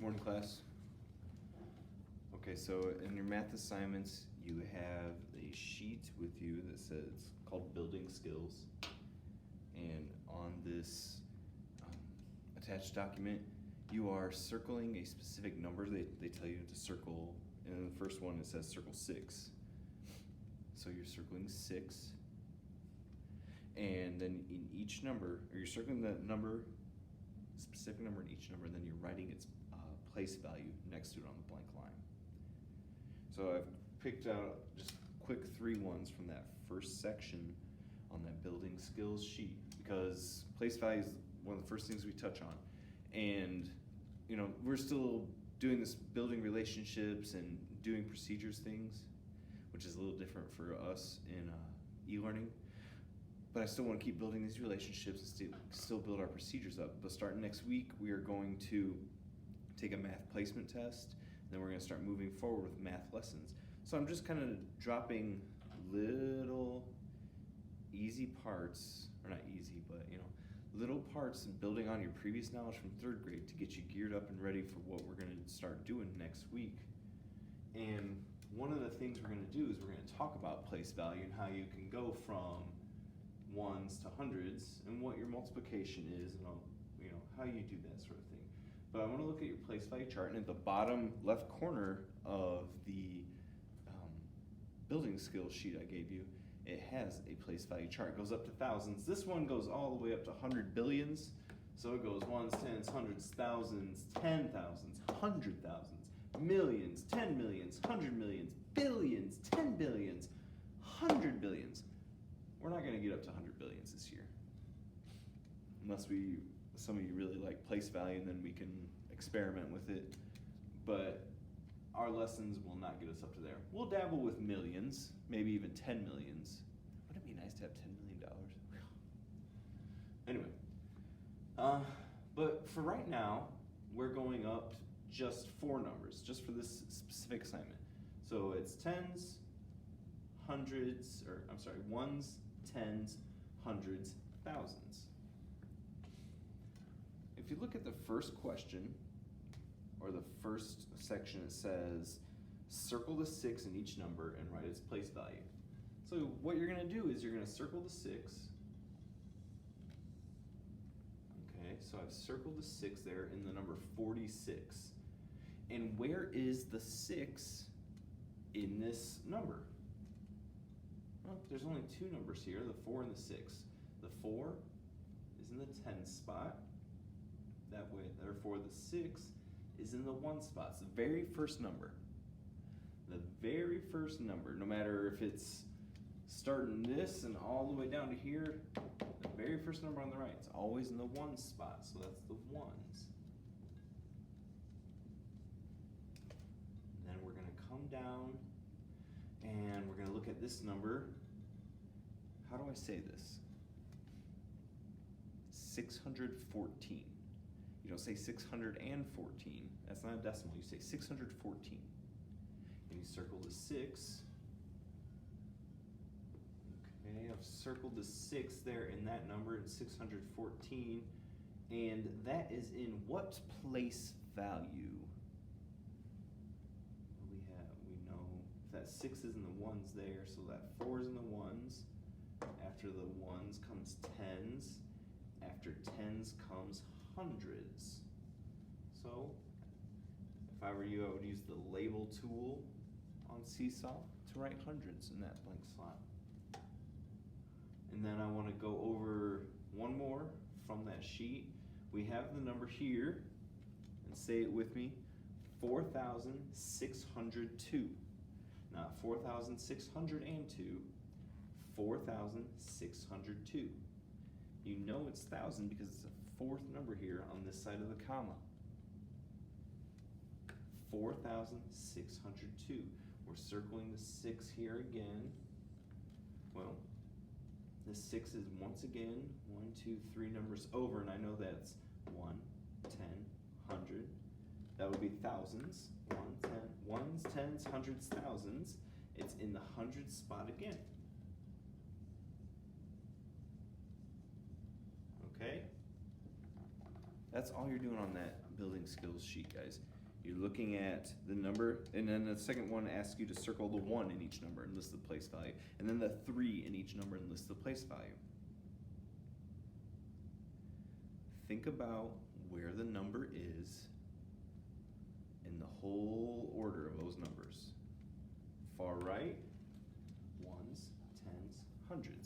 Morning, class. Okay, so in your math assignments, you have a sheet with you that says called Building Skills. And on this attached document, you are circling a specific number. They tell you to circle, and in the first one it says circle 6. So you're circling 6. And then in each number, or you're circling that number, specific number in each number, and then you're writing its place value next to it on the blank line. So I've picked out just quick 3 ones from that first section on that building skills sheet, because place value is one of the first things we touch on. And you know, we're still doing this building relationships and doing procedures things, which is a little different for us in e-learning. But I still want to keep building these relationships and still build our procedures up. But starting next week, we are going to take a math placement test, and then we're going to start moving forward with math lessons. So I'm just kind of dropping little easy parts, or not easy, but you know, little parts and building on your previous knowledge from 3rd grade to get you geared up and ready for what we're going to start doing next week. And one of the things we're going to do is we're going to talk about place value and how you can go from ones to hundreds and what your multiplication is and all, you know, how you do that sort of thing. But I want to look at your place value chart, and at the bottom left corner of the building skills sheet I gave you, it has a place value chart. It goes up to thousands. This one goes all the way up to 100 billions. So it goes ones, tens, hundreds, thousands, 10,000s, 100,000s, millions, 10 millions, 100 millions, billions, 10 billions, 100 billions. We're not going to get up to 100 billions this year, unless some of you really like place value, and then we can experiment with it. But our lessons will not get us up to there. We'll dabble with millions, maybe even 10 millions. Wouldn't it be nice to have $10 million? Anyway, but for right now, we're going up just 4 numbers, just for this specific assignment. So it's tens, hundreds, or I'm sorry, ones, tens, hundreds, thousands. If you look at the first question, or the first section, it says circle the 6 in each number and write its place value. So what you're going to do is you're going to circle the 6. Okay, so I've circled the 6 there in the number 46. And where is the 6 in this number? Well, there's only 2 numbers here, the 4 and the 6. The 4 is in the 10 spot. That way, therefore, the 6 is in the 1 spot. It's the very first number. The very first number, no matter if it's starting this and all the way down to here, the very first number on the right, it's always in the 1 spot. So that's the 1s. And then we're going to come down and we're going to look at this number. How do I say this? 614. You don't say 614. That's not a decimal. You say 614. And you circle the 6. Okay, I've circled the 6 there in that number in 614. And that is in what place value? We know that 6 is in the 1s there, so that 4 is in the 1s. After the 1s comes 10s. After 10s comes hundreds. So if I were you, I would use the label tool on Seesaw to write hundreds in that blank slot. And then I want to go over one more from that sheet. We have the number here, and say it with me, 4,602. Not 4,602, 4,602. You know it's 1,000 because it's the 4th number here on this side of the comma. 4,602. We're circling the 6 here again. Well, the 6 is once again 1, 2, 3 numbers over, and I know that's 1, 10, 100. That would be thousands. 1, 10, ones, tens, hundreds, thousands. It's in the 100 spot again. Okay? That's That's all you're doing on that building skills sheet, guys. You're looking at the number, and then the second one asks you to circle the 1 in each number and list the place value, and then the 3 in each number and list the place value. Think about where the number is in the whole order of those numbers. Far right, ones, tens, hundreds.